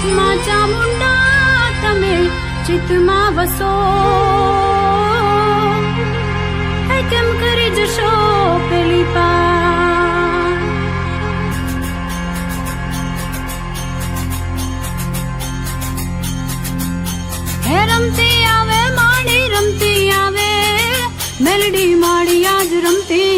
માં ચામુંડા તમે ચિત્તમાં વસો, હે કેમ કરી જશો પેલી પાર. હે રમતી આવે માડી રમતી આવે, મેલડી માડી આજ રમતી